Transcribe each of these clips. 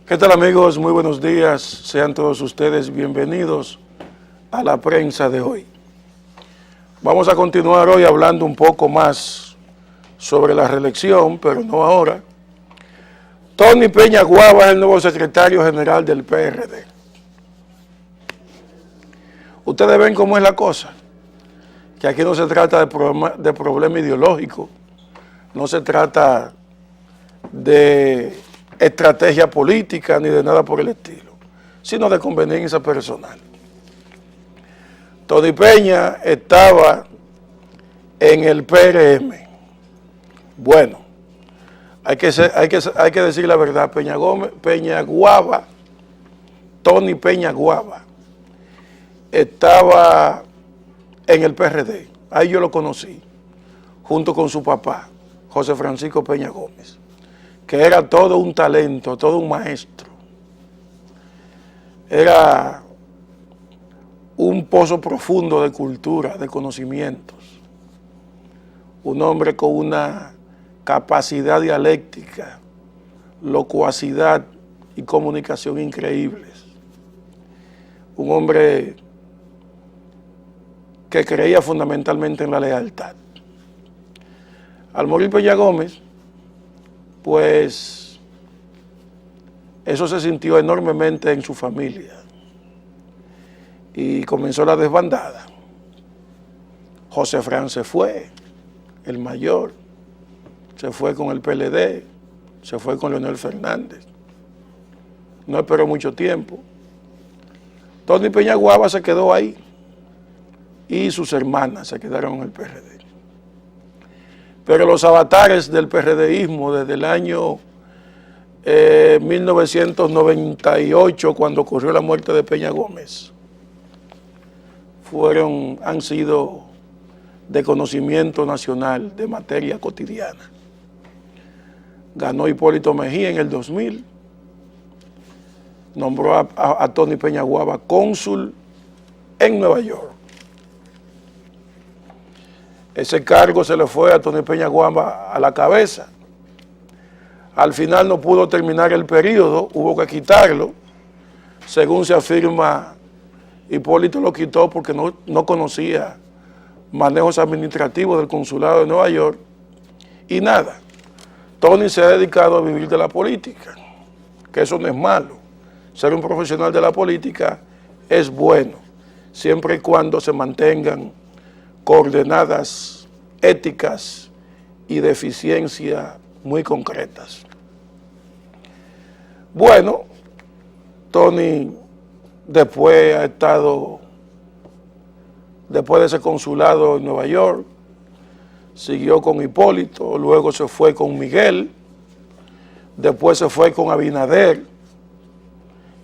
¿Qué tal, amigos? Muy buenos días. Sean todos ustedes bienvenidos a la prensa de hoy. Vamos a continuar hoy hablando un poco más sobre la reelección, pero no ahora. Tony Peña Guava es el nuevo secretario general del PRD. Ustedes ven cómo es la cosa, que aquí no se trata de problema ideológico, no se trata de estrategia política ni de nada por el estilo, sino de conveniencia personal. Tony Peña estaba en el PRM. Bueno, hay que decir la verdad. Peña Guava, Tony Peña Guava, estaba en el PRD. Ahí yo lo conocí, junto con su papá, José Francisco Peña Gómez, que era todo un talento, todo un maestro. Era un pozo profundo de cultura, de conocimientos. Un hombre con una capacidad dialéctica, locuacidad y comunicación increíbles. Un hombre que creía fundamentalmente en la lealtad. Al morir Peña Gómez, pues eso se sintió enormemente en su familia y comenzó la desbandada. José Fran se fue, el mayor, se fue con el PLD, se fue con Leonel Fernández. No esperó mucho tiempo. Tony Peña Guava se quedó ahí y sus hermanas se quedaron en el PRD. Pero los avatares del PRDismo desde el año 1998, cuando ocurrió la muerte de Peña Gómez, han sido de conocimiento nacional, de materia cotidiana. Ganó Hipólito Mejía en el 2000, nombró a Tony Peña Guava cónsul en Nueva York. Ese cargo se le fue a Tony Peña Guava a la cabeza. Al final no pudo terminar el periodo, hubo que quitarlo. Según se afirma, Hipólito lo quitó porque no conocía manejos administrativos del consulado de Nueva York. Y nada, Tony se ha dedicado a vivir de la política, que eso no es malo. Ser un profesional de la política es bueno, siempre y cuando se mantengan coordenadas éticas y de eficiencia muy concretas. Bueno, Tony después de ese consulado en Nueva York, siguió con Hipólito, luego se fue con Miguel, después se fue con Abinader,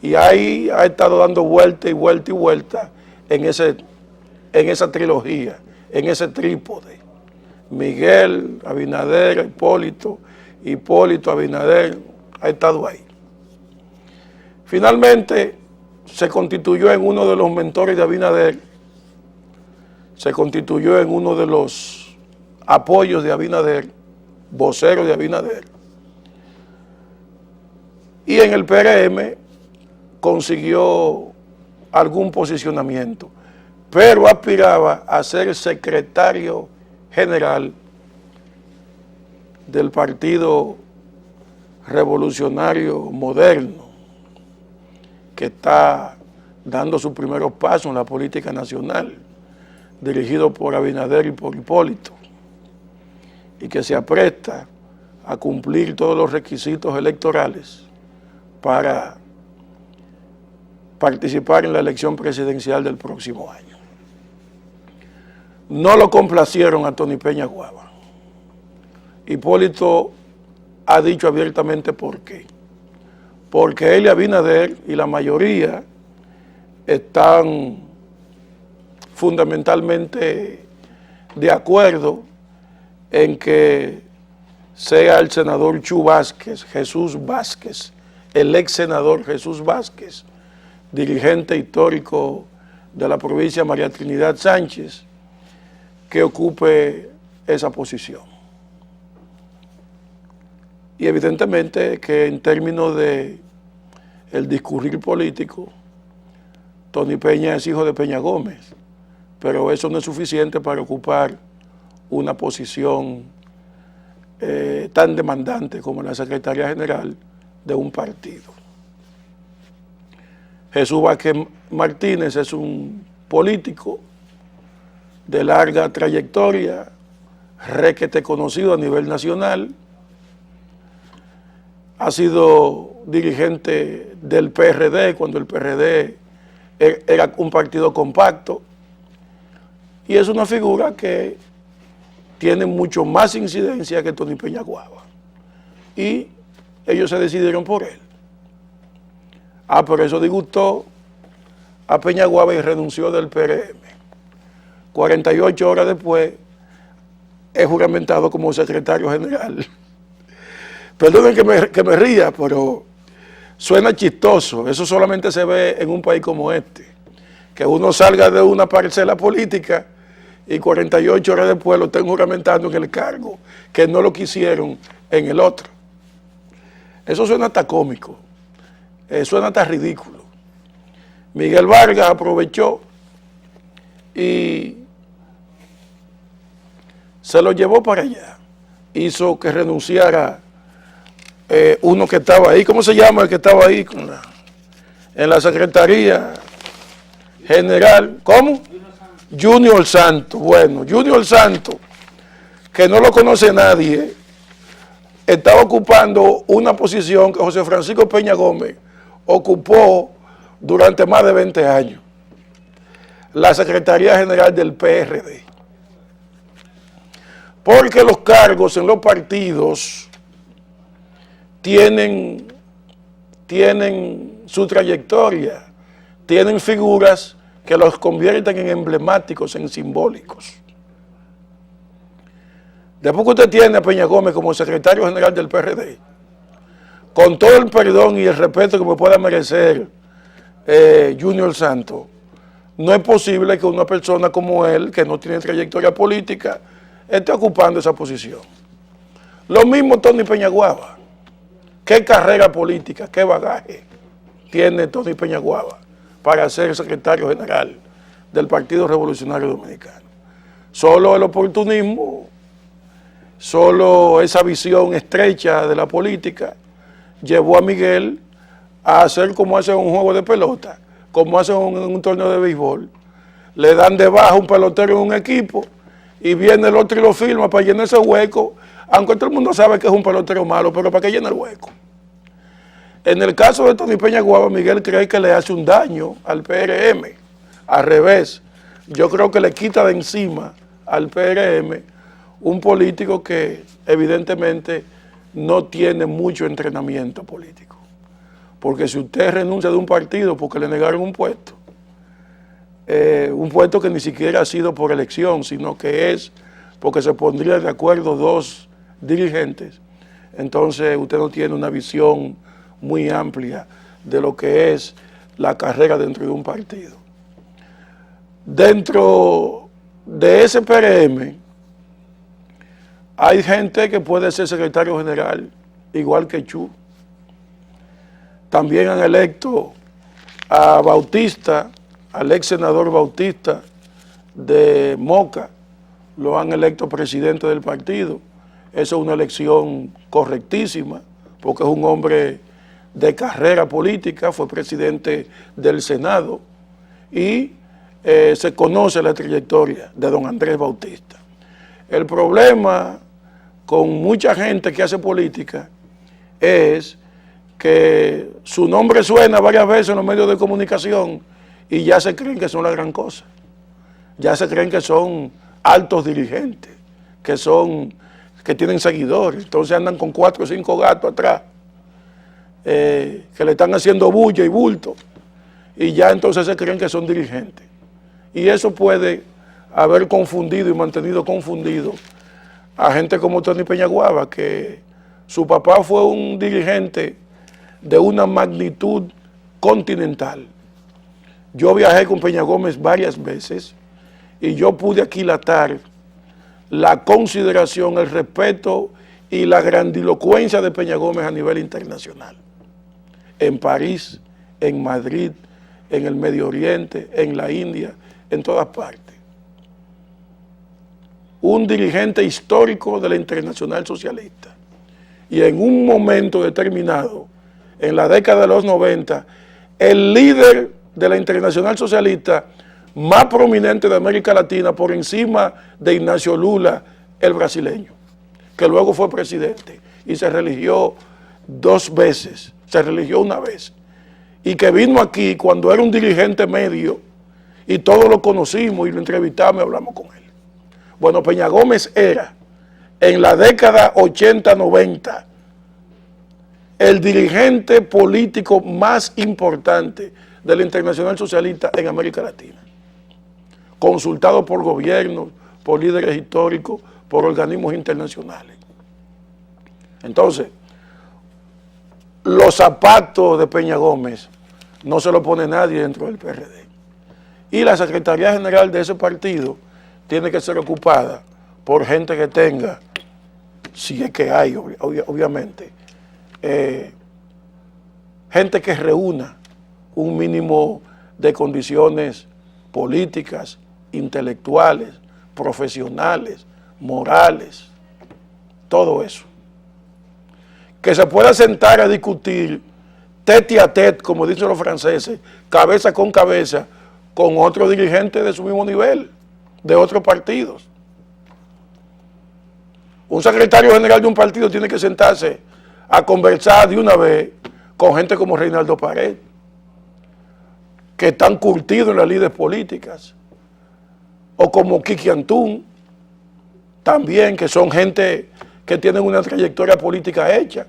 y ahí ha estado dando vuelta y vuelta y vuelta en esa trilogía, en ese trípode. Miguel, Abinader, Hipólito, Abinader, ha estado ahí. Finalmente se constituyó en uno de los mentores de Abinader, se constituyó en uno de los apoyos de Abinader, vocero de Abinader, y en el PRM consiguió algún posicionamiento, pero aspiraba a ser secretario general del Partido Revolucionario Moderno, que está dando sus primeros pasos en la política nacional, dirigido por Abinader y por Hipólito, y que se apresta a cumplir todos los requisitos electorales para participar en la elección presidencial del próximo año. No lo complacieron a Tony Peña Guava. Hipólito ha dicho abiertamente por qué. Porque él y Abinader y la mayoría están fundamentalmente de acuerdo en que sea el senador Jesús Vázquez, el ex senador Jesús Vázquez, dirigente histórico de la provincia María Trinidad Sánchez, que ocupe esa posición. Y evidentemente que en términos de el discurrir político, Tony Peña es hijo de Peña Gómez, pero eso no es suficiente para ocupar una posición tan demandante como la Secretaría General de un partido. Jesús Vázquez Martínez es un político de larga trayectoria, requete conocido a nivel nacional, ha sido dirigente del PRD cuando el PRD era un partido compacto, y es una figura que tiene mucho más incidencia que Tony Peña Guava, y ellos se decidieron por él. Pero eso disgustó a Peña Guava y renunció del PRM. 48 horas después es juramentado como secretario general. Perdonen que me ría, pero suena chistoso. Eso solamente se ve en un país como este, que uno salga de una parcela política y 48 horas después lo estén juramentando en el cargo, que no lo quisieron en el otro. Eso suena hasta cómico, suena hasta ridículo. Miguel Vargas aprovechó y se lo llevó para allá. Hizo que renunciara uno que estaba ahí. ¿Cómo se llama el que estaba ahí en la Secretaría General? ¿Cómo? Junior Santos. Bueno, Junior Santos, que no lo conoce nadie, estaba ocupando una posición que José Francisco Peña Gómez ocupó durante más de 20 años, la Secretaría General del PRD. Porque los cargos en los partidos tienen su trayectoria, tienen figuras que los convierten en emblemáticos, en simbólicos. Después que usted tiene a Peña Gómez como secretario general del PRD, con todo el perdón y el respeto que me pueda merecer Junior Santos, no es posible que una persona como él, que no tiene trayectoria política, esté ocupando esa posición. Lo mismo Tony Peña Guava. ¿Qué carrera política, qué bagaje tiene Tony Peña Guava para ser secretario general del Partido Revolucionario Dominicano? Solo el oportunismo, solo esa visión estrecha de la política llevó a Miguel a hacer como hace un juego de pelota, como hace en un torneo de béisbol. Le dan de baja un pelotero en un equipo y viene el otro y lo firma para llenar ese hueco, aunque todo el mundo sabe que es un pelotero malo, pero para que llene el hueco. En el caso de Tony Peña Guava, Miguel cree que le hace un daño al PRM. Al revés, yo creo que le quita de encima al PRM un político que evidentemente no tiene mucho entrenamiento político. Porque si usted renuncia de un partido porque le negaron un puesto que ni siquiera ha sido por elección, sino que es porque se pondrían de acuerdo dos dirigentes, entonces usted no tiene una visión muy amplia de lo que es la carrera dentro de un partido. Dentro de ese PRM hay gente que puede ser secretario general, igual que Chu. También han electo a Bautista, al ex senador Bautista de Moca, lo han electo presidente del partido. Esa es una elección correctísima, porque es un hombre de carrera política, fue presidente del Senado y se conoce la trayectoria de don Andrés Bautista. El problema con mucha gente que hace política es que su nombre suena varias veces en los medios de comunicación y ya se creen que son la gran cosa. Ya se creen que son altos dirigentes, que tienen seguidores. Entonces andan con 4 o 5 gatos atrás, que le están haciendo bulla y bulto, y ya entonces se creen que son dirigentes. Y eso puede haber confundido y mantenido confundido a gente como Tony Peña Guava, que su papá fue un dirigente de una magnitud continental. Yo viajé con Peña Gómez varias veces y yo pude aquilatar la consideración, el respeto y la grandilocuencia de Peña Gómez a nivel internacional. en París, en Madrid, en el Medio Oriente, en la India, en todas partes. Un dirigente histórico de la Internacional Socialista. Y en un momento determinado, en la década de los 90, el líder de la Internacional Socialista más prominente de América Latina por encima de Ignacio Lula, el brasileño, que luego fue presidente y se religió 2 veces, se religió una vez, y que vino aquí cuando era un dirigente medio y todos lo conocimos y lo entrevistamos y hablamos con él. Bueno, Peña Gómez era, en la década 80-90, el dirigente político más importante de la Internacional Socialista en América Latina, consultado por gobiernos, por líderes históricos, por organismos internacionales. Entonces, los zapatos de Peña Gómez no se los pone nadie dentro del PRD. Y la Secretaría General de ese partido tiene que ser ocupada por gente que tenga, si es que hay, obviamente, gente que reúna un mínimo de condiciones políticas, intelectuales, profesionales, morales, todo eso. Que se pueda sentar a discutir tete a tete, como dicen los franceses, cabeza con cabeza, con otro dirigente de su mismo nivel, de otros partidos. Un secretario general de un partido tiene que sentarse a conversar de una vez con gente como Reinaldo Pared, que están curtidos en las líderes políticas, o como Kiki Antún, también, que son gente que tienen una trayectoria política hecha.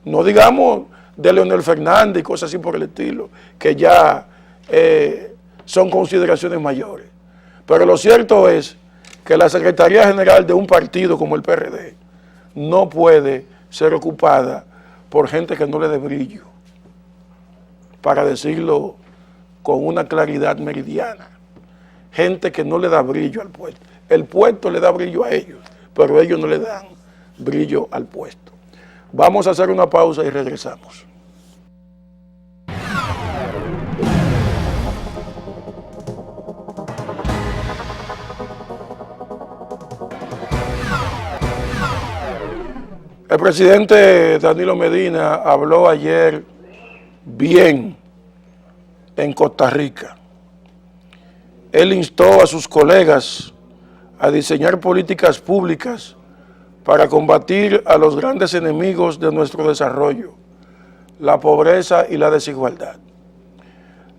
No digamos de Leonel Fernández y cosas así por el estilo, que ya son consideraciones mayores. Pero lo cierto es que la Secretaría General de un partido como el PRD no puede ser ocupada por gente que no le dé brillo, para decirlo con una claridad meridiana. Gente que no le da brillo al puesto. El puesto le da brillo a ellos, pero ellos no le dan brillo al puesto. Vamos a hacer una pausa y regresamos. El presidente Danilo Medina habló ayer bien en Costa Rica. Él instó a sus colegas a diseñar políticas públicas para combatir a los grandes enemigos de nuestro desarrollo, la pobreza y la desigualdad.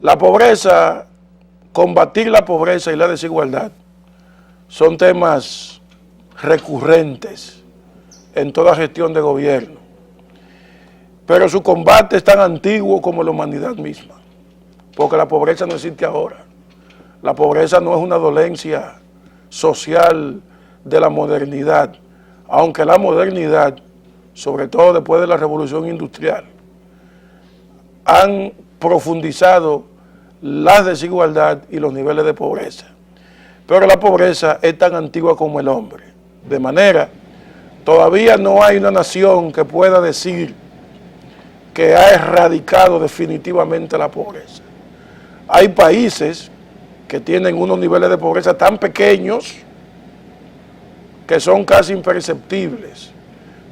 La pobreza, combatir la pobreza y la desigualdad son temas recurrentes en toda gestión de gobierno, pero su combate es tan antiguo como la humanidad misma, porque la pobreza no existe ahora. La pobreza no es una dolencia social de la modernidad, aunque la modernidad, sobre todo después de la revolución industrial, han profundizado la desigualdad y los niveles de pobreza. Pero la pobreza es tan antigua como el hombre, de manera, todavía no hay una nación que pueda decir que ha erradicado definitivamente la pobreza. Hay países que tienen unos niveles de pobreza tan pequeños que son casi imperceptibles,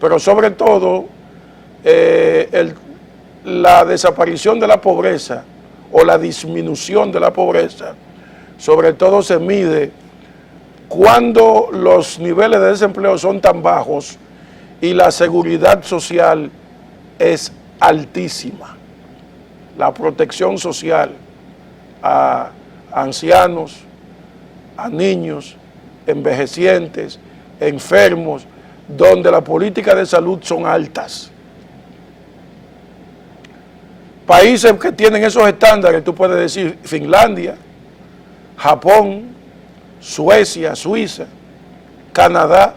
pero sobre todo la desaparición de la pobreza o la disminución de la pobreza, sobre todo se mide cuando los niveles de desempleo son tan bajos y la seguridad social es altísima. La protección social a ancianos, a niños, envejecientes, enfermos, donde las políticas de salud son altas. Países que tienen esos estándares, tú puedes decir Finlandia, Japón, Suecia, Suiza, Canadá,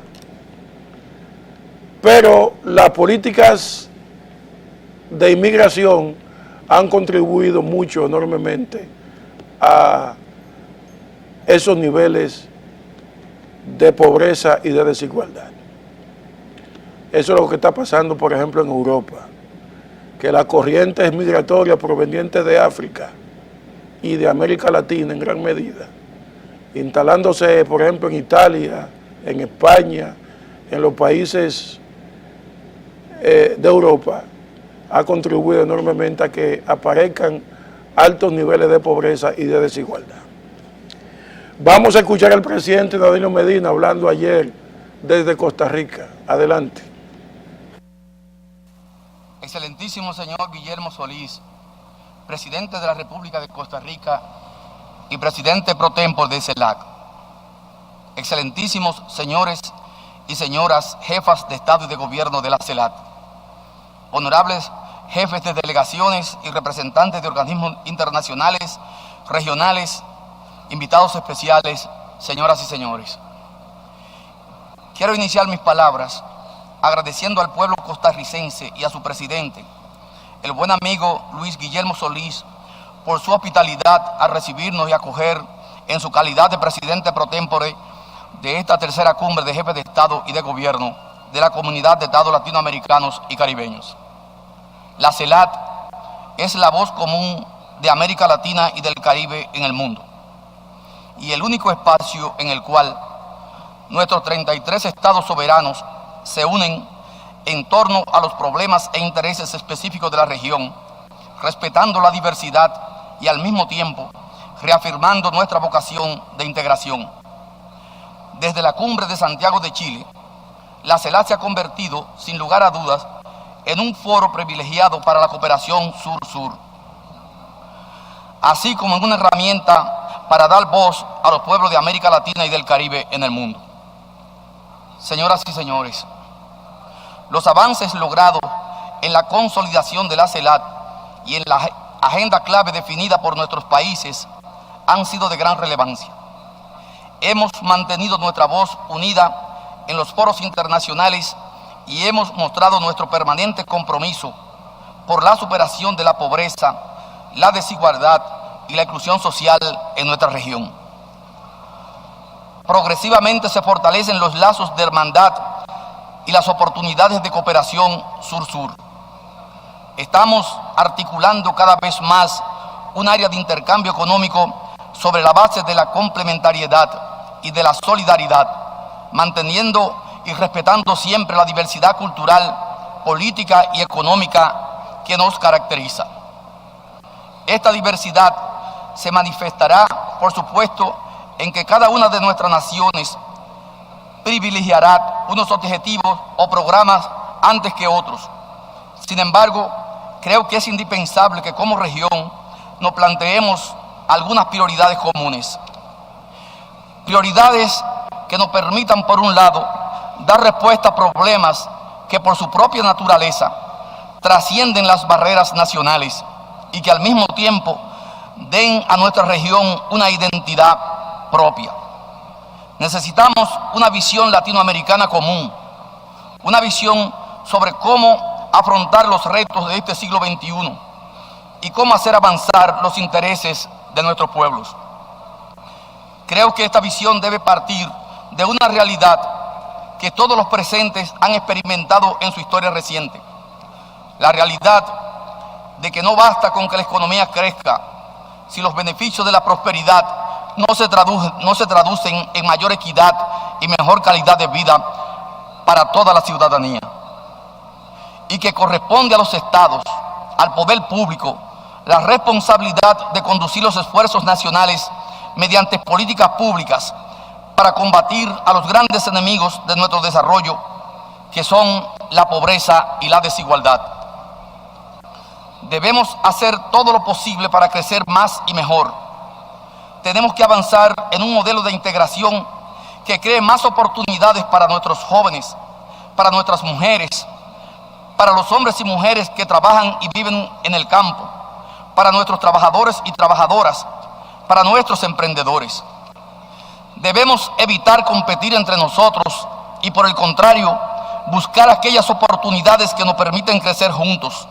pero las políticas de inmigración han contribuido mucho, enormemente, a esos niveles de pobreza y de desigualdad. Eso es lo que está pasando, por ejemplo, en Europa, que las corrientes migratorias provenientes de África y de América Latina en gran medida, instalándose por ejemplo en Italia, en España, en los países de Europa, ha contribuido enormemente a que aparezcan altos niveles de pobreza y de desigualdad. Vamos a escuchar al presidente Danilo Medina hablando ayer desde Costa Rica. Adelante. Excelentísimo señor Guillermo Solís, presidente de la República de Costa Rica y presidente pro tempore de CELAC. Excelentísimos señores y señoras jefas de Estado y de Gobierno de la CELAC. Honorables jefes de delegaciones y representantes de organismos internacionales, regionales, invitados especiales, señoras y señores. Quiero iniciar mis palabras agradeciendo al pueblo costarricense y a su presidente, el buen amigo Luis Guillermo Solís, por su hospitalidad al recibirnos y acoger en su calidad de presidente pro tempore de esta tercera cumbre de jefes de Estado y de Gobierno de la Comunidad de Estados Latinoamericanos y Caribeños. La CELAC es la voz común de América Latina y del Caribe en el mundo, y el único espacio en el cual nuestros 33 estados soberanos se unen en torno a los problemas e intereses específicos de la región, respetando la diversidad y al mismo tiempo reafirmando nuestra vocación de integración. Desde la cumbre de Santiago de Chile, la CELAC se ha convertido, sin lugar a dudas, en un foro privilegiado para la cooperación sur-sur, así como en una herramienta para dar voz a los pueblos de América Latina y del Caribe en el mundo. Señoras y señores, los avances logrados en la consolidación de la CELAC y en la agenda clave definida por nuestros países han sido de gran relevancia. Hemos mantenido nuestra voz unida en los foros internacionales y hemos mostrado nuestro permanente compromiso por la superación de la pobreza, la desigualdad y la inclusión social en nuestra región. Progresivamente se fortalecen los lazos de hermandad y las oportunidades de cooperación sur-sur. Estamos articulando cada vez más un área de intercambio económico sobre la base de la complementariedad y de la solidaridad, manteniendo y respetando siempre la diversidad cultural, política y económica que nos caracteriza. Esta diversidad se manifestará, por supuesto, en que cada una de nuestras naciones privilegiará unos objetivos o programas antes que otros. Sin embargo, creo que es indispensable que como región nos planteemos algunas prioridades comunes. Prioridades que nos permitan, por un lado, dar respuesta a problemas que por su propia naturaleza trascienden las barreras nacionales y que al mismo tiempo den a nuestra región una identidad propia. Necesitamos una visión latinoamericana común, una visión sobre cómo afrontar los retos de este siglo XXI y cómo hacer avanzar los intereses de nuestros pueblos. Creo que esta visión debe partir de una realidad que todos los presentes han experimentado en su historia reciente. La realidad de que no basta con que la economía crezca si los beneficios de la prosperidad no se traducen en mayor equidad y mejor calidad de vida para toda la ciudadanía. Y que corresponde a los estados, al poder público, la responsabilidad de conducir los esfuerzos nacionales mediante políticas públicas para combatir a los grandes enemigos de nuestro desarrollo, que son la pobreza y la desigualdad. Debemos hacer todo lo posible para crecer más y mejor. Tenemos que avanzar en un modelo de integración que cree más oportunidades para nuestros jóvenes, para nuestras mujeres, para los hombres y mujeres que trabajan y viven en el campo, para nuestros trabajadores y trabajadoras, para nuestros emprendedores. Debemos evitar competir entre nosotros y, por el contrario, buscar aquellas oportunidades que nos permiten crecer juntos.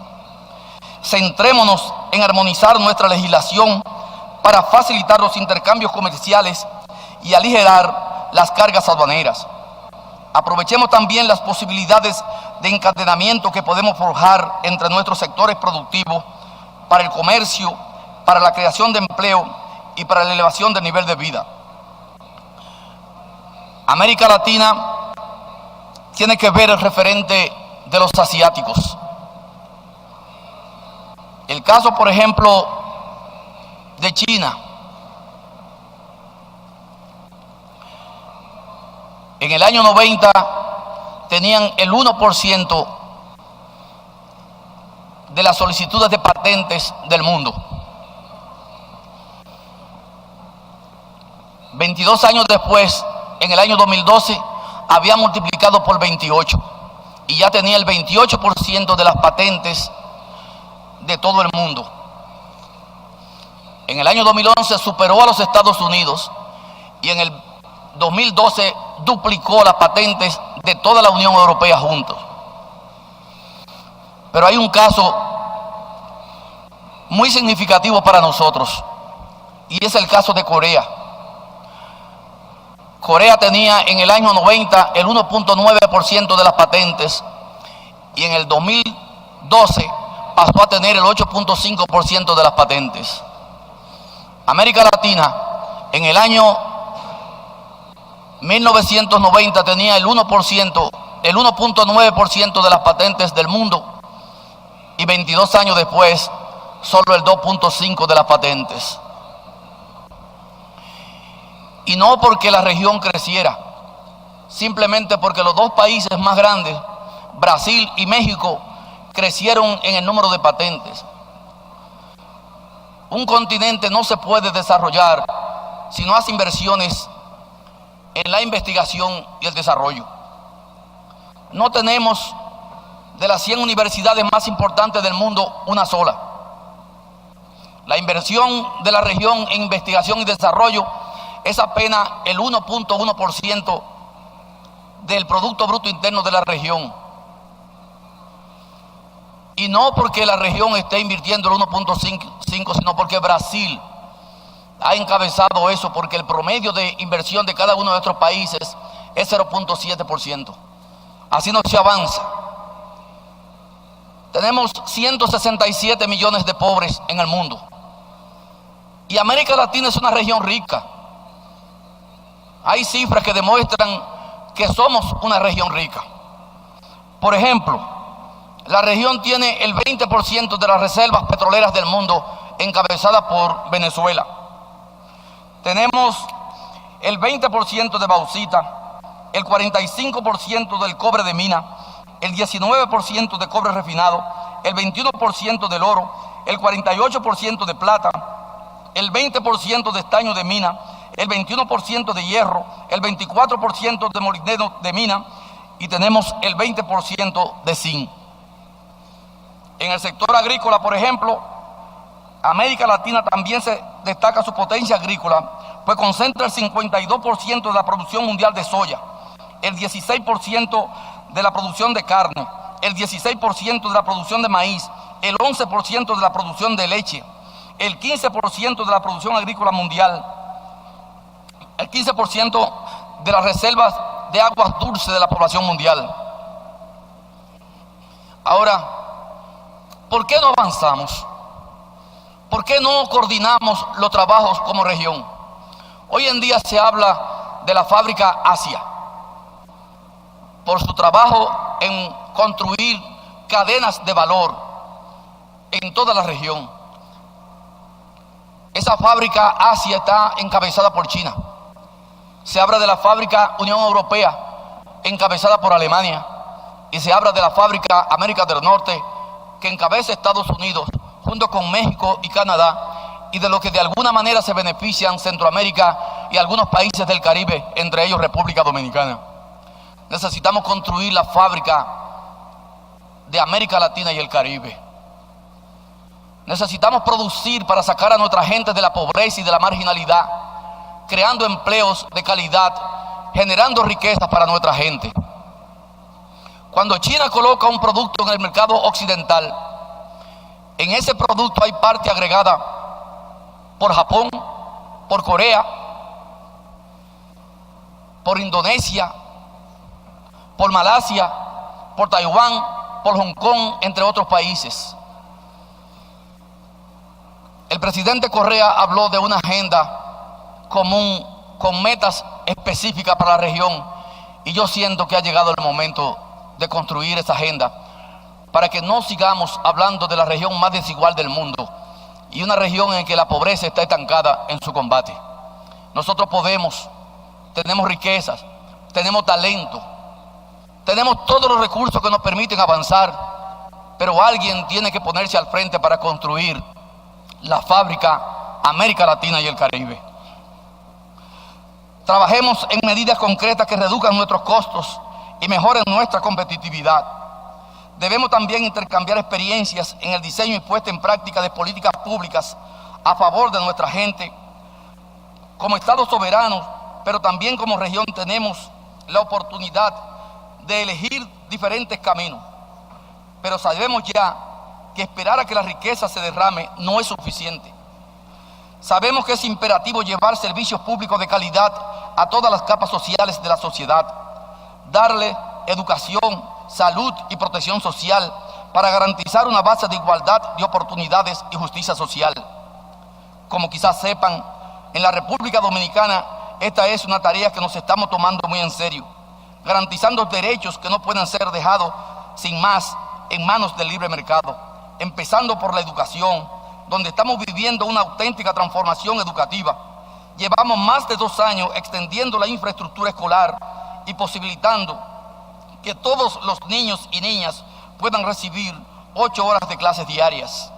Centrémonos en armonizar nuestra legislación para facilitar los intercambios comerciales y aligerar las cargas aduaneras. Aprovechemos también las posibilidades de encadenamiento que podemos forjar entre nuestros sectores productivos para el comercio, para la creación de empleo y para la elevación del nivel de vida. América Latina tiene que ver el referente de los asiáticos. El caso, por ejemplo, de China. En el año 90 tenían el 1% de las solicitudes de patentes del mundo. 22 años después, en el año 2012, había multiplicado por 28 y ya tenía el 28% de las patentes de todo el mundo. En el año 2011 superó a los Estados Unidos y en el 2012 duplicó las patentes de toda la Unión Europea juntos. Pero hay un caso muy significativo para nosotros y es el caso de Corea. Corea tenía en el año 90 el 1.9% de las patentes y en el 2012 pasó a tener el 8.5% de las patentes. América Latina en el año 1990 tenía el 1%, el 1.9% de las patentes del mundo y 22 años después solo el 2.5% de las patentes. Y no porque la región creciera, simplemente porque los dos países más grandes, Brasil y México, crecieron en el número de patentes. Un continente no se puede desarrollar si no hace inversiones en la investigación y el desarrollo. No tenemos de las 100 universidades más importantes del mundo una sola. La inversión de la región en investigación y desarrollo es apenas el 1.1% del Producto Bruto Interno de la región. Y no porque la región esté invirtiendo el 1.5, sino porque Brasil ha encabezado eso, porque el promedio de inversión de cada uno de nuestros países es 0.7%. Así no se avanza. Tenemos 167 millones de pobres en el mundo. Y América Latina es una región rica. Hay cifras que demuestran que somos una región rica. Por ejemplo, la región tiene el 20% de las reservas petroleras del mundo, encabezada por Venezuela. Tenemos el 20% de bauxita, el 45% del cobre de mina, el 19% de cobre refinado, el 21% del oro, el 48% de plata, el 20% de estaño de mina, el 21% de hierro, el 24% de molibdeno de mina y tenemos el 20% de zinc. En el sector agrícola, por ejemplo, América Latina también se destaca su potencia agrícola, pues concentra el 52% de la producción mundial de soya, el 16% de la producción de carne, el 16% de la producción de maíz, el 11% de la producción de leche, el 15% de la producción agrícola mundial, el 15% de las reservas de aguas dulces de la población mundial. Ahora, ¿por qué no avanzamos? ¿Por qué no coordinamos los trabajos como región? Hoy en día se habla de la fábrica Asia por su trabajo en construir cadenas de valor en toda la región. Esa fábrica Asia está encabezada por China. Se habla de la fábrica Unión Europea, encabezada por Alemania, y se habla de la fábrica América del Norte, que encabeza Estados Unidos, junto con México y Canadá, y de lo que de alguna manera se benefician Centroamérica y algunos países del Caribe, entre ellos República Dominicana. Necesitamos construir la fábrica de América Latina y el Caribe. Necesitamos producir para sacar a nuestra gente de la pobreza y de la marginalidad, creando empleos de calidad, generando riquezas para nuestra gente. Cuando China coloca un producto en el mercado occidental, en ese producto hay parte agregada por Japón, por Corea, por Indonesia, por Malasia, por Taiwán, por Hong Kong, entre otros países. El presidente Correa habló de una agenda común con metas específicas para la región, y yo siento que ha llegado el momento de construir esa agenda para que no sigamos hablando de la región más desigual del mundo y una región en que la pobreza está estancada en su combate. Nosotros tenemos riquezas, tenemos talento, tenemos todos los recursos que nos permiten avanzar, pero alguien tiene que ponerse al frente para construir la fábrica América Latina y el Caribe. Trabajemos en medidas concretas que reduzcan nuestros costos y mejoren nuestra competitividad. Debemos también intercambiar experiencias en el diseño y puesta en práctica de políticas públicas a favor de nuestra gente. Como Estado soberano, pero también como región, tenemos la oportunidad de elegir diferentes caminos. Pero sabemos ya que esperar a que la riqueza se derrame no es suficiente. Sabemos que es imperativo llevar servicios públicos de calidad a todas las capas sociales de la sociedad, darle educación, salud y protección social para garantizar una base de igualdad de oportunidades y justicia social. Como quizás sepan, en la República Dominicana esta es una tarea que nos estamos tomando muy en serio, garantizando derechos que no pueden ser dejados sin más en manos del libre mercado, empezando por la educación, donde estamos viviendo una auténtica transformación educativa. Llevamos más de 2 años extendiendo la infraestructura escolar y posibilitando que todos los niños y niñas puedan recibir 8 horas de clases diarias.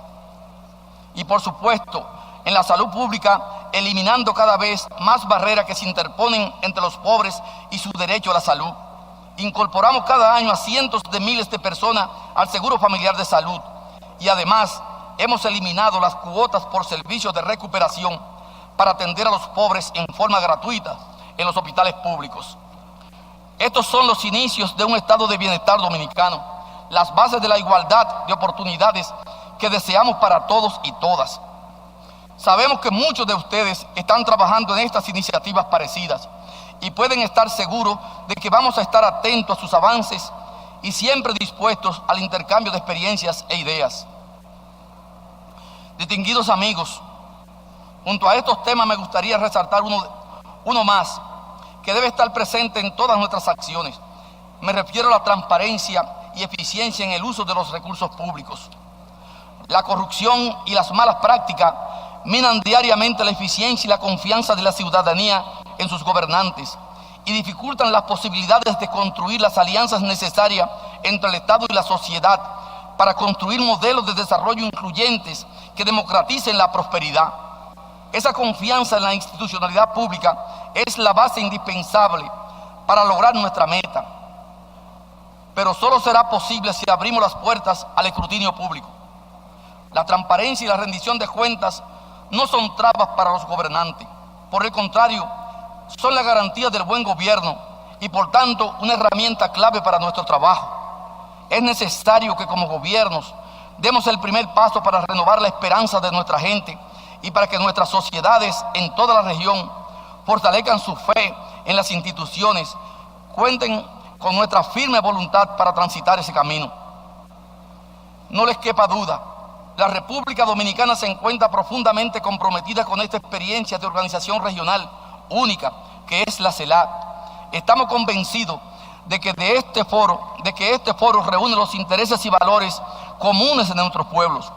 Y por supuesto, en la salud pública, eliminando cada vez más barreras que se interponen entre los pobres y su derecho a la salud. Incorporamos cada año a cientos de miles de personas al Seguro Familiar de Salud, y además hemos eliminado las cuotas por servicios de recuperación para atender a los pobres en forma gratuita en los hospitales públicos. Estos son los inicios de un estado de bienestar dominicano, las bases de la igualdad de oportunidades que deseamos para todos y todas. Sabemos que muchos de ustedes están trabajando en estas iniciativas parecidas y pueden estar seguros de que vamos a estar atentos a sus avances y siempre dispuestos al intercambio de experiencias e ideas. Distinguidos amigos, junto a estos temas me gustaría resaltar uno más que debe estar presente en todas nuestras acciones. Me refiero a la transparencia y eficiencia en el uso de los recursos públicos. La corrupción y las malas prácticas minan diariamente la eficiencia y la confianza de la ciudadanía en sus gobernantes y dificultan las posibilidades de construir las alianzas necesarias entre el Estado y la sociedad para construir modelos de desarrollo incluyentes que democraticen la prosperidad. Esa confianza en la institucionalidad pública es la base indispensable para lograr nuestra meta, pero solo será posible si abrimos las puertas al escrutinio público. La transparencia y la rendición de cuentas no son trabas para los gobernantes, por el contrario, son la garantía del buen gobierno y por tanto una herramienta clave para nuestro trabajo. Es necesario que como gobiernos demos el primer paso para renovar la esperanza de nuestra gente y para que nuestras sociedades en toda la región fortalezcan su fe en las instituciones, cuenten con nuestra firme voluntad para transitar ese camino. No les quepa duda, la República Dominicana se encuentra profundamente comprometida con esta experiencia de organización regional única que es la CELAC. Estamos convencidos de que este foro reúne los intereses y valores comunes de nuestros pueblos.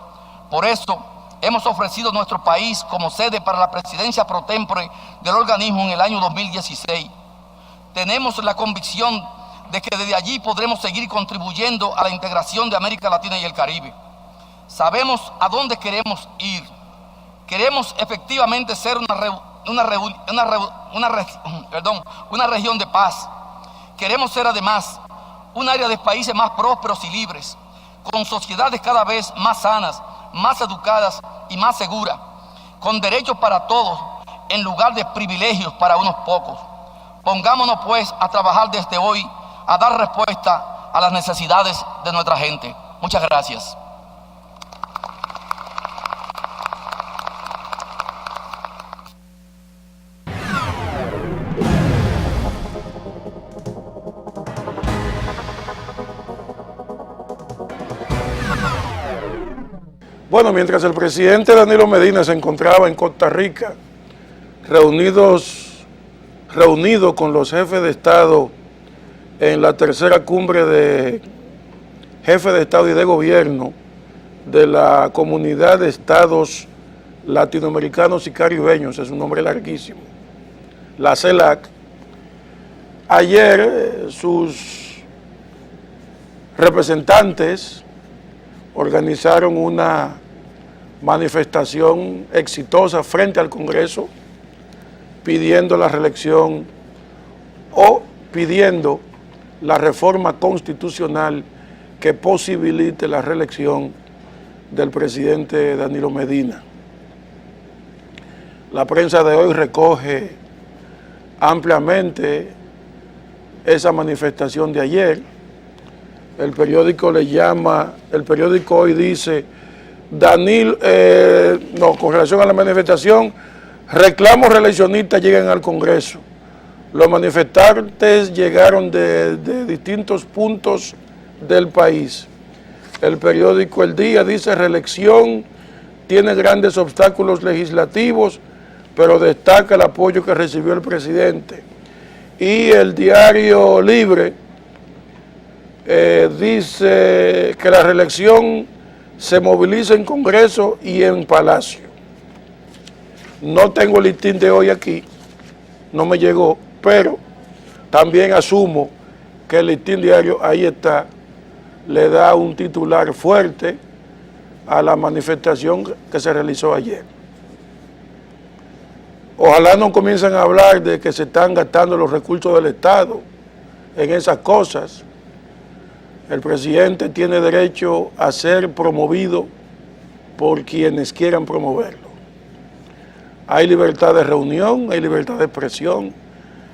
Por eso hemos ofrecido nuestro país como sede para la presidencia pro tempore del organismo en el año 2016. Tenemos la convicción de que desde allí podremos seguir contribuyendo a la integración de América Latina y el Caribe. Sabemos a dónde queremos ir. Queremos efectivamente ser una región de paz. Queremos ser además un área de países más prósperos y libres, con sociedades cada vez más sanas, más educadas y más seguras, con derechos para todos en lugar de privilegios para unos pocos. Pongámonos pues a trabajar desde hoy a dar respuesta a las necesidades de nuestra gente. Muchas gracias. Bueno, mientras el presidente Danilo Medina se encontraba en Costa Rica, reunido con los jefes de Estado en la tercera cumbre de jefes de Estado y de Gobierno de la Comunidad de Estados Latinoamericanos y Caribeños, es un nombre larguísimo, la CELAC, ayer sus representantes organizaron una manifestación exitosa frente al Congreso pidiendo la reelección o pidiendo la reforma constitucional que posibilite la reelección del presidente Danilo Medina. La prensa de hoy recoge ampliamente esa manifestación de ayer. El periódico hoy dice, con relación a la manifestación, reclamos reeleccionistas llegan al Congreso. Los manifestantes llegaron de distintos puntos del país. El periódico El Día dice, reelección tiene grandes obstáculos legislativos, pero destaca el apoyo que recibió el presidente. Y el Diario Libre dice que la reelección se moviliza en Congreso y en Palacio. No tengo el listín de hoy aquí, no me llegó, pero también asumo que el listín diario ahí está, le da un titular fuerte a la manifestación que se realizó ayer. Ojalá no comiencen a hablar de que se están gastando los recursos del Estado en esas cosas. El presidente tiene derecho a ser promovido por quienes quieran promoverlo. Hay libertad de reunión, hay libertad de expresión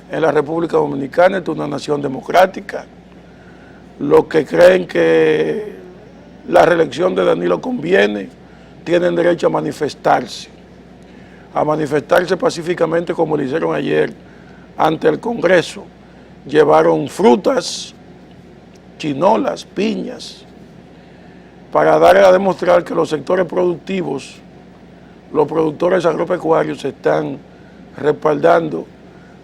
en la República Dominicana, es una nación democrática. Los que creen que la reelección de Danilo conviene, tienen derecho a manifestarse pacíficamente como lo hicieron ayer ante el Congreso. Llevaron frutas, chinolas, piñas, para dar a demostrar que los sectores productivos, los productores agropecuarios están respaldando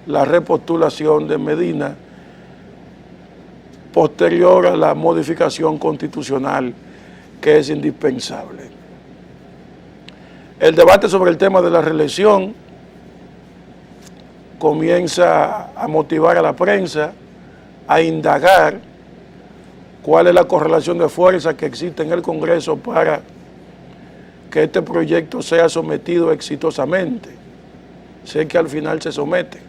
la repostulación de Medina posterior a la modificación constitucional que es indispensable. El debate sobre el tema de la reelección comienza a motivar a la prensa a indagar cuál es la correlación de fuerza que existe en el Congreso para que este proyecto sea sometido exitosamente. Sé que al final se somete.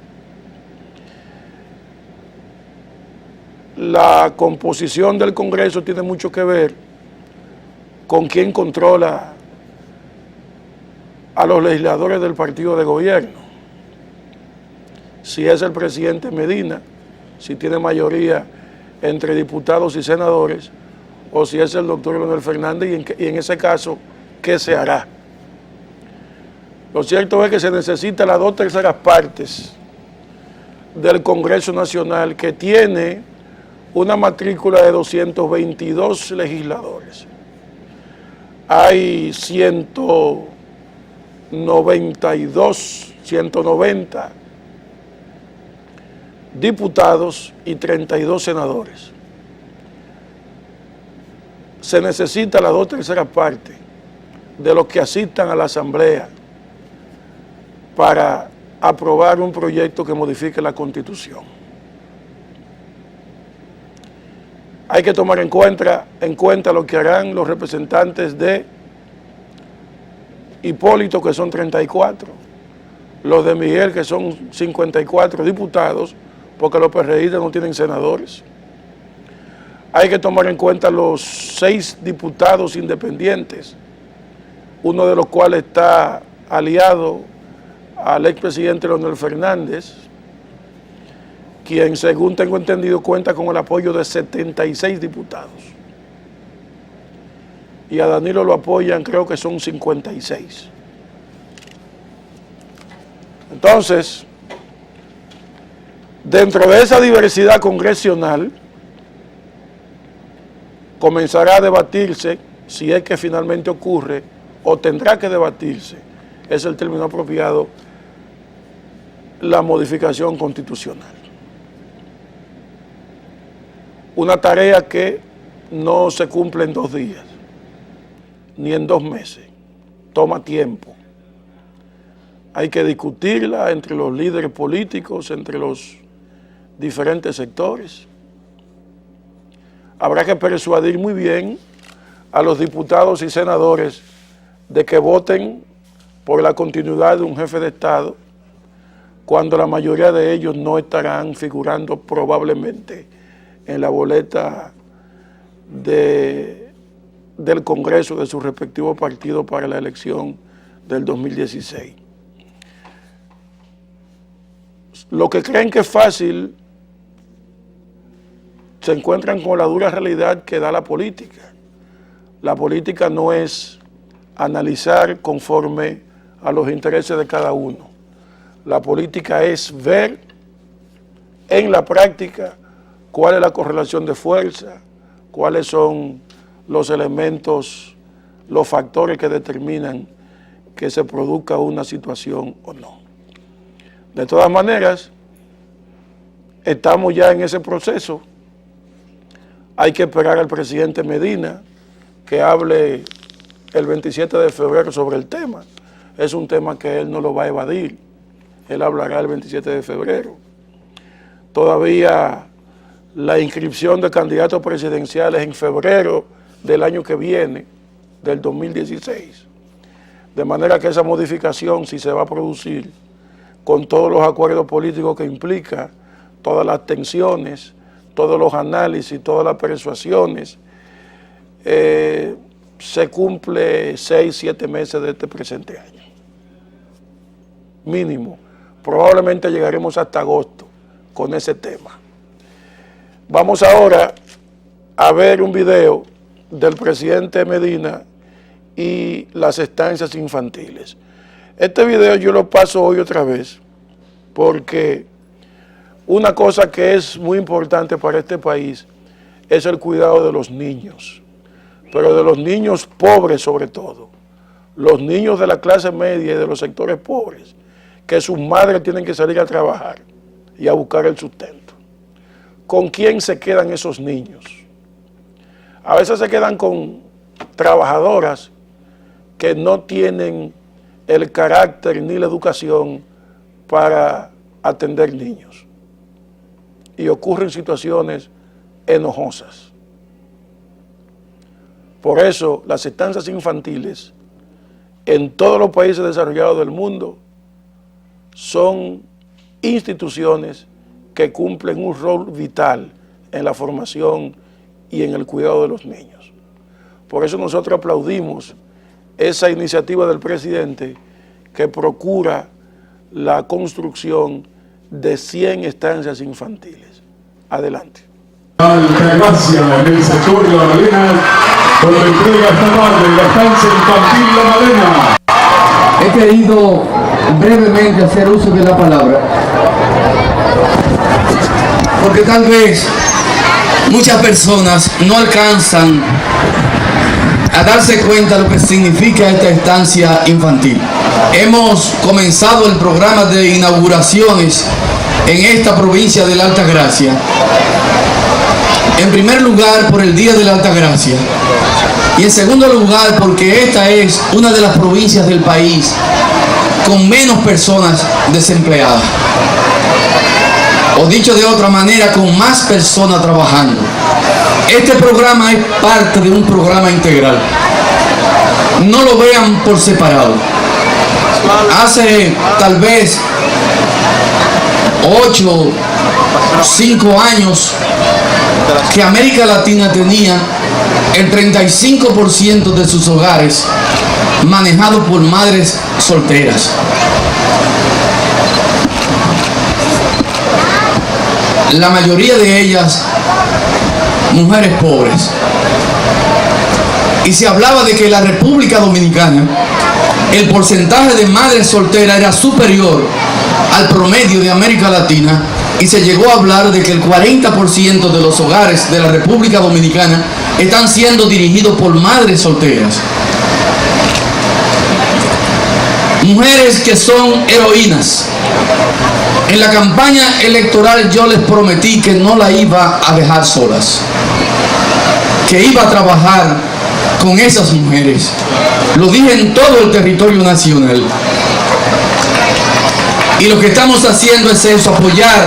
La composición del Congreso tiene mucho que ver con quién controla a los legisladores del partido de gobierno. Si es el presidente Medina, si tiene mayoría entre diputados y senadores, o si es el doctor Leonel Fernández, y en ese caso, ¿qué se hará? Lo cierto es que se necesita las 2/3 partes del Congreso Nacional, que tiene una matrícula de 222 legisladores. Hay 190 diputados y 32 senadores. Se necesita las 2/3 partes de los que asistan a la Asamblea para aprobar un proyecto que modifique la Constitución. Hay que tomar en cuenta lo que harán los representantes de Hipólito, que son 34, los de Miguel, que son 54 diputados, porque los PRDistas no tienen senadores. Hay que tomar en cuenta los 6 diputados independientes, uno de los cuales está aliado al expresidente Leonel Fernández, quien, según tengo entendido, cuenta con el apoyo de 76 diputados. Y a Danilo lo apoyan, creo que son 56. Entonces, dentro de esa diversidad congresional, comenzará a debatirse si es que finalmente ocurre o tendrá que debatirse, es el término apropiado, la modificación constitucional. Una tarea que no se cumple en 2 días, ni en 2 meses, toma tiempo. Hay que discutirla entre los líderes políticos, entre los diferentes sectores. Habrá que persuadir muy bien a los diputados y senadores de que voten por la continuidad de un jefe de Estado, cuando la mayoría de ellos no estarán figurando probablemente en la boleta del Congreso de su respectivo partido para la elección del 2016. Los que creen que es fácil se encuentran con la dura realidad que da la política. La política no es analizar conforme a los intereses de cada uno. La política es ver en la práctica cuál es la correlación de fuerza, cuáles son los elementos, los factores que determinan que se produzca una situación o no. De todas maneras, estamos ya en ese proceso. Hay que esperar al presidente Medina que hable el 27 de febrero sobre el tema. Es un tema que él no lo va a evadir. Él hablará el 27 de febrero. Todavía la inscripción de candidatos presidenciales en febrero del año que viene, del 2016. De manera que esa modificación, si se va a producir, con todos los acuerdos políticos que implica, todas las tensiones, todos los análisis, todas las persuasiones, se cumple 6, 7 meses de este presente año. Mínimo. Probablemente llegaremos hasta agosto con ese tema. Vamos ahora a ver un video del presidente Medina y las estancias infantiles. Este video yo lo paso hoy otra vez porque una cosa que es muy importante para este país es el cuidado de los niños, pero de los niños pobres sobre todo, los niños de la clase media y de los sectores pobres, que sus madres tienen que salir a trabajar y a buscar el sustento. ¿Con quién se quedan esos niños? A veces se quedan con trabajadoras que no tienen el carácter ni la educación para atender niños. Y ocurren situaciones enojosas. Por eso, las estancias infantiles en todos los países desarrollados del mundo son instituciones que cumplen un rol vital en la formación y en el cuidado de los niños. Por eso nosotros aplaudimos esa iniciativa del presidente que procura la construcción de 100 estancias infantiles. Adelante. Altagracia en el sector de La Madena, con la entrega esta tarde de la estancia infantil La Madena. He querido brevemente hacer uso de la palabra, porque tal vez muchas personas no alcanzan a darse cuenta de lo que significa esta estancia infantil. Hemos comenzado el programa de inauguraciones en esta provincia de la Altagracia. En primer lugar, por el Día de la Altagracia. Y en segundo lugar, porque esta es una de las provincias del país con menos personas desempleadas. O dicho de otra manera, con más personas trabajando. Este programa es parte de un programa integral. No lo vean por separado. Hace tal vez 5 años que América Latina tenía el 35% de sus hogares manejados por madres solteras. La mayoría de ellas mujeres pobres. Y se hablaba de que en la República Dominicana el porcentaje de madres solteras era superior al promedio de América Latina, y se llegó a hablar de que el 40% de los hogares de la República Dominicana están siendo dirigidos por madres solteras. Mujeres que son heroínas. En la campaña electoral yo les prometí que no la iba a dejar solas, que iba a trabajar con esas mujeres. Lo dije en todo el territorio nacional. Y lo que estamos haciendo es eso, apoyar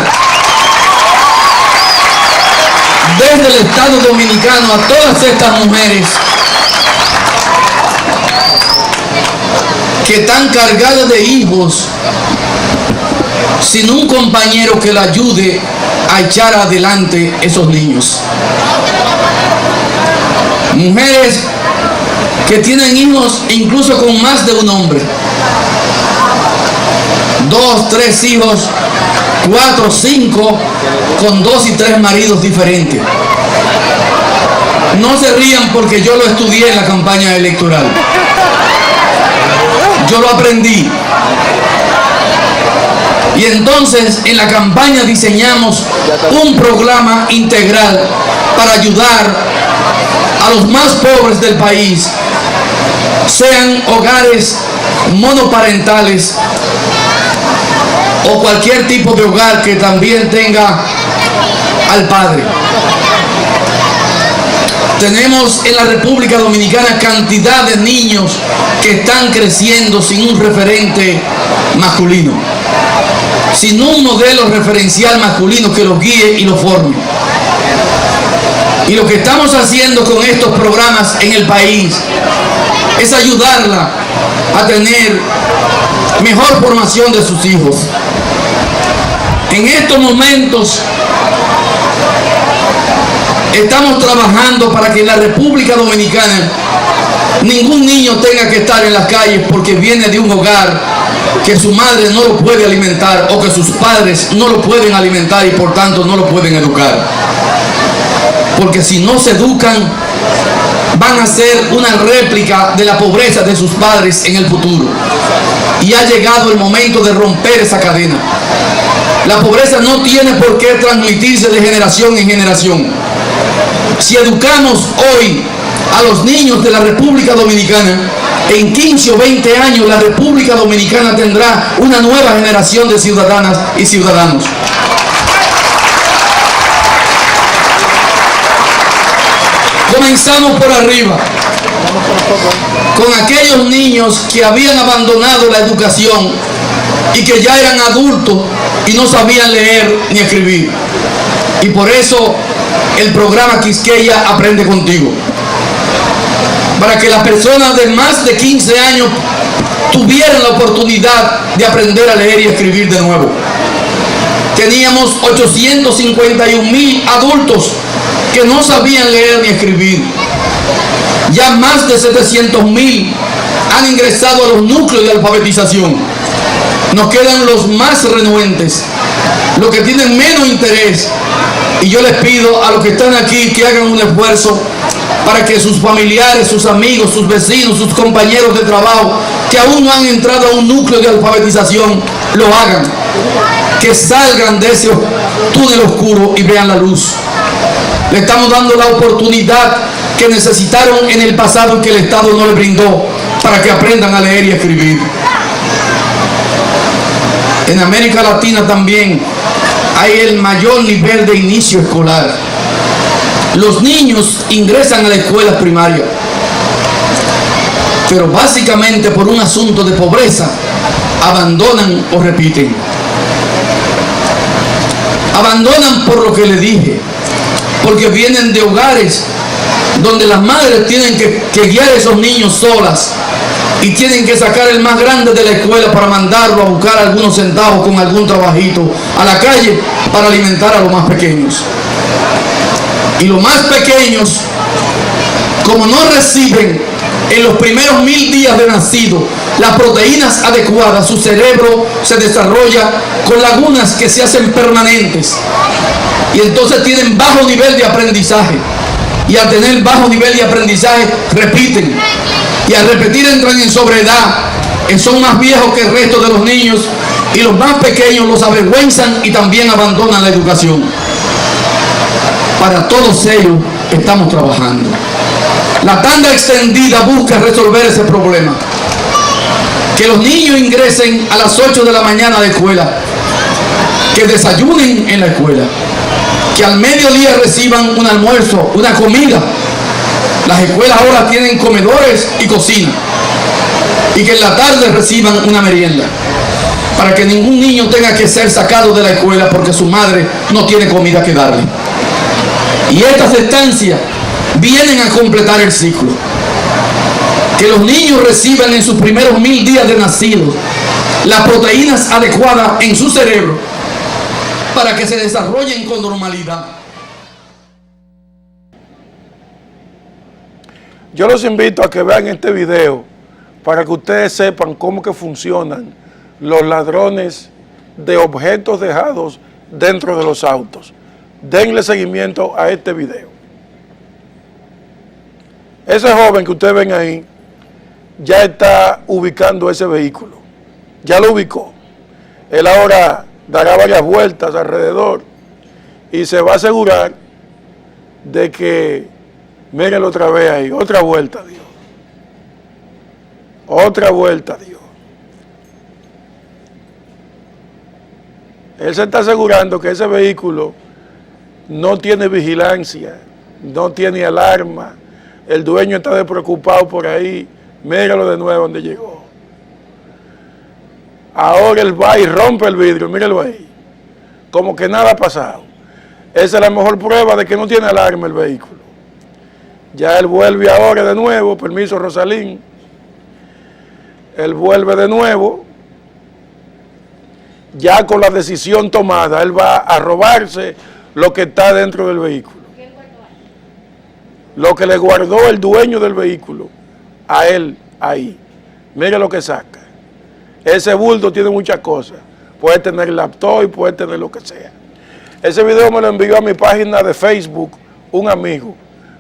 desde el Estado Dominicano a todas estas mujeres que están cargadas de hijos sin un compañero que la ayude a echar adelante esos niños. Mujeres que tienen hijos incluso con más de un hombre. 2, 3 hijos, 4, 5, con 2 y 3 maridos diferentes. No se rían porque yo lo estudié en la campaña electoral. Yo lo aprendí. Y entonces en la campaña diseñamos un programa integral para ayudar a los más pobres del país, sean hogares monoparentales o cualquier tipo de hogar que también tenga al padre. Tenemos en la República Dominicana cantidad de niños que están creciendo sin un referente masculino, sin un modelo referencial masculino que los guíe y los forme. Y lo que estamos haciendo con estos programas en el país es ayudarla a tener mejor formación de sus hijos. En estos momentos estamos trabajando para que en la República Dominicana ningún niño tenga que estar en las calles porque viene de un hogar que su madre no lo puede alimentar o que sus padres no lo pueden alimentar y por tanto no lo pueden educar. Porque si no se educan, van a ser una réplica de la pobreza de sus padres en el futuro. Y ha llegado el momento de romper esa cadena. La pobreza no tiene por qué transmitirse de generación en generación. Si educamos hoy a los niños de la República Dominicana, en 15 o 20 años la República Dominicana tendrá una nueva generación de ciudadanas y ciudadanos. Comenzamos por arriba, con aquellos niños que habían abandonado la educación y que ya eran adultos y no sabían leer ni escribir. Y por eso el programa Quisqueya Aprende Contigo, para que las personas de más de 15 años tuvieran la oportunidad de aprender a leer y escribir de nuevo. Teníamos 851,000 adultos que no sabían leer ni escribir. Ya más de 700,000 han ingresado a los núcleos de alfabetización. Nos quedan los más renuentes, los que tienen menos interés. Y yo les pido a los que están aquí que hagan un esfuerzo para que sus familiares, sus amigos, sus vecinos, sus compañeros de trabajo que aún no han entrado a un núcleo de alfabetización, lo hagan. Que salgan de ese túnel oscuro y vean la luz. Le estamos dando la oportunidad que necesitaron en el pasado y que el Estado no les brindó para que aprendan a leer y escribir. En América Latina también hay el mayor nivel de inicio escolar. Los niños ingresan a la escuela primaria, pero básicamente por un asunto de pobreza abandonan o repiten. Abandonan por lo que les dije, porque vienen de hogares donde las madres tienen que guiar a esos niños solas y tienen que sacar el más grande de la escuela para mandarlo a buscar algunos centavos con algún trabajito a la calle para alimentar a los más pequeños. Y los más pequeños, como no reciben en los primeros 1000 días de nacido las proteínas adecuadas, su cerebro se desarrolla con lagunas que se hacen permanentes. Y entonces tienen bajo nivel de aprendizaje. Y al tener bajo nivel de aprendizaje, repiten. Y al repetir entran en sobreedad. Son más viejos que el resto de los niños. Y los más pequeños los avergüenzan y también abandonan la educación. Para todos ellos, estamos trabajando. La tanda extendida busca resolver ese problema. Que los niños ingresen a las 8 de la mañana a la escuela, que desayunen en la escuela, que al mediodía reciban un almuerzo, una comida. Las escuelas ahora tienen comedores y cocina, y que en la tarde reciban una merienda, para que ningún niño tenga que ser sacado de la escuela porque su madre no tiene comida que darle. Y estas estancias vienen a completar el ciclo. Que los niños reciban en sus primeros 1000 días de nacidos las proteínas adecuadas en su cerebro para que se desarrollen con normalidad. Yo los invito a que vean este video para que ustedes sepan cómo que funcionan los ladrones de objetos dejados dentro de los autos. Denle seguimiento a este video. Ese joven que ustedes ven ahí ya está ubicando ese vehículo. Ya lo ubicó. Él ahora dará varias vueltas alrededor y se va a asegurar de que, mírenlo otra vez ahí, otra vuelta dio. Otra vuelta dio. Él se está asegurando que ese vehículo no tiene vigilancia, no tiene alarma. El dueño está despreocupado por ahí. Míralo de nuevo donde llegó. Ahora él va y rompe el vidrio, míralo ahí. Como que nada ha pasado. Esa es la mejor prueba de que no tiene alarma el vehículo. Ya él vuelve ahora de nuevo, permiso Rosalín. Él vuelve de nuevo. Ya con la decisión tomada, él va a robarse lo que está dentro del vehículo. Lo que le guardó el dueño del vehículo a él ahí. Mire lo que saca. Ese bulto tiene muchas cosas. Puede tener laptop y puede tener lo que sea. Ese video me lo envió a mi página de Facebook un amigo,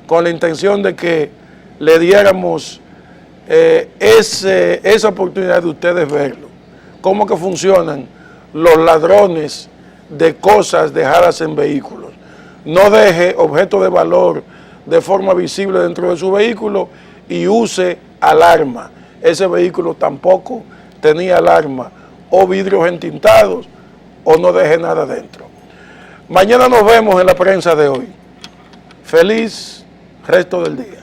con la intención de que le diéramos esa oportunidad de ustedes verlo. Cómo que funcionan los ladrones de cosas dejadas en vehículos. No deje objetos de valor de forma visible dentro de su vehículo y use alarma. Ese vehículo tampoco tenía alarma, o vidrios entintados, o no deje nada dentro. Mañana nos vemos en la prensa de hoy. Feliz resto del día.